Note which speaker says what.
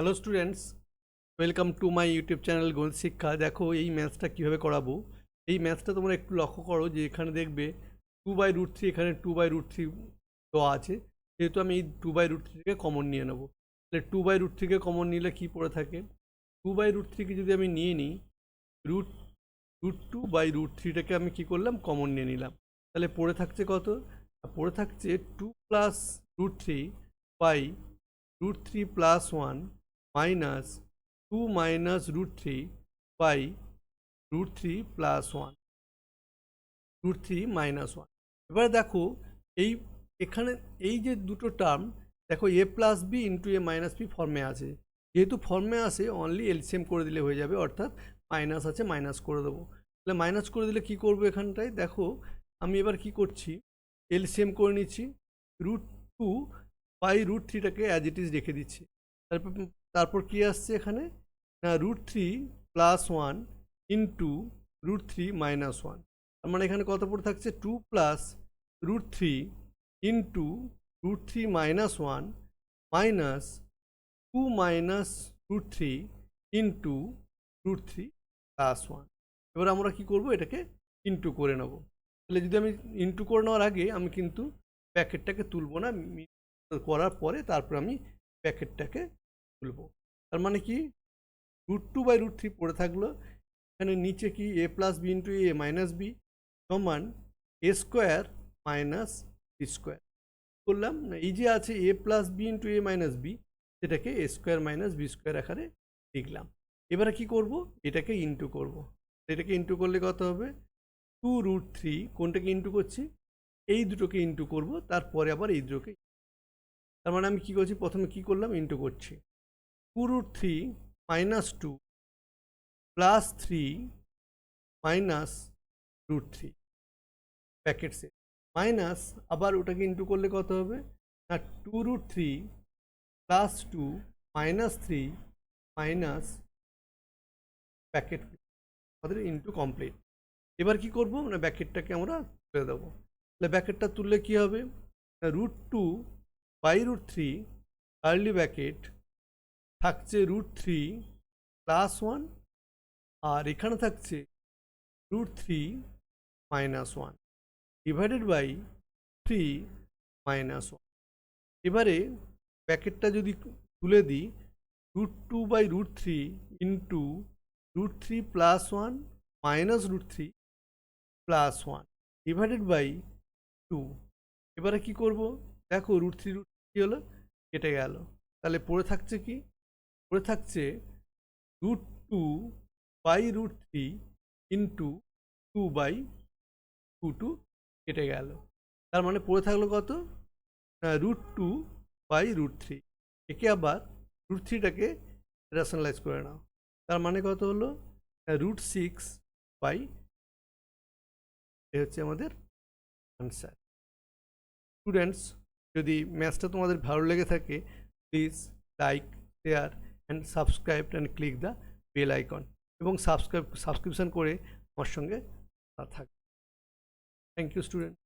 Speaker 1: Hello students, welcome to my YouTube channel গণিত শিক্ষা। দেখো এই ম্যাথসটা কীভাবে করাবো। এই ম্যাথসটা তোমরা একটু লক্ষ্য করো যে এখানে দেখবে 2/√3, এখানে 2/√3 দেওয়া আছে। যেহেতু আমি এই 2/√3 থেকে কমন নিয়ে নেবো, তাহলে 2/√3 কমন নিলে কি পড়ে থাকে, 2/√3 যদি আমি নিয়ে নিই, রুট রুট 2/√3টাকে আমি কি করলাম, কমন নিয়ে নিলাম। তাহলে পড়ে থাকছে কত, পড়ে থাকছে 2+√3/√3+1 মাইনাস 2-√3/√3+1 √3-1। এবারে দেখো এই এখানে এই যে দুটো টার্ম, দেখো a+b × a-b ফর্মে আছে। যেহেতু ফর্মে আসে অনলি এলসিএম করে দিলে হয়ে যাবে, অর্থাৎ মাইনাস আছে মাইনাস করে দেবো। তাহলে মাইনাস করে দিলে কি করবো, এখানটায় দেখো আমি এবার কি করছি, এলসিএম করে নিচ্ছি। √2/√3টাকে অ্যাজ ইট ইজ রেখে দিচ্ছি। তারপর তারপর কি আসছে এখানে, না √3+1 ইন্টু √3-1। তার মানে এখানে কত পড়ে থাকছে, 2+√3 ইন্টু √3-1 মাইনাস 2-√3 ইন্টু √3+1। এবার আমরা কি করব, এটাকে ইন্টু করে নেব। তাহলে যদি আমি ইন্টু করে নেওয়ার আগে আমি কিন্তু প্যাকেটটাকে তুলব না, করার পরে তারপর আমি প্যাকেটটাকে তুলব। তার মানে কি, √2/√3 পড়ে থাকলো। এখানে নিচে কি a+b × a-b সমান a² - b²। করলাম না, এই যে আছে a+b × a-b, সেটাকে a² - b² আকারে লিখলাম। এবারে কি করব, এটাকে ইন্টু করব। এটাকে ইন্টু করলে কত হবে, 2√3, কোনটাকে ইন্টু করছি, এই দুটোকে ইন্টু করব, তারপরে আবার এই দুটোকে। তার মানে আমি কি করছি, প্রথমে কি করলাম, ইন্টু করছি। 2√3 - 2 +3 -√3 প্যাকেট সেট, মাইনাস আবার ওটাকে ইন্টু করলে কত হবে, না 2√3 + 2 -3 মাইনাস প্যাকেট, আমাদের ইন্টু কমপ্লিট। এবার কি করব, মানে ব্যাকেটটাকে আমরা তুলে দেবো। তাহলে ব্যাকেটটা তুললে কি হবে, √2/√3 কার্লি ব্যাকেট থাকছে √3+1, আর এখানে থাকছে √3-1 ডিভাইডেড বাই 3-1। এবারে প্যাকেটটা যদি তুলে দিই, √2/√3 ইন্টু √3+1 মাইনাস √3+1 ডিভাইডেড বাই 2। এবারে কি করব, দেখো √3 কি হলো, কেটে গেল। তাহলে পড়ে থাকছে কি, পড়ে থাকছে √2/√3 ইন্টু 2/2 কেটে গেল। তার মানে পড়ে থাকলো কত, √2/√3। একে আবার √3টাকে রেশনালাইজ করে নাও। তার মানে কত হলো, √6/, এ হচ্ছে আমাদের আনসার। স্টুডেন্টস, যদি ম্যাথসটা তোমাদের ভালো লেগে থাকে, please like, share and subscribe and click the bell icon, এবং সাবস্ক্রিপশন করে আমার সঙ্গে থাকবে। Thank you student.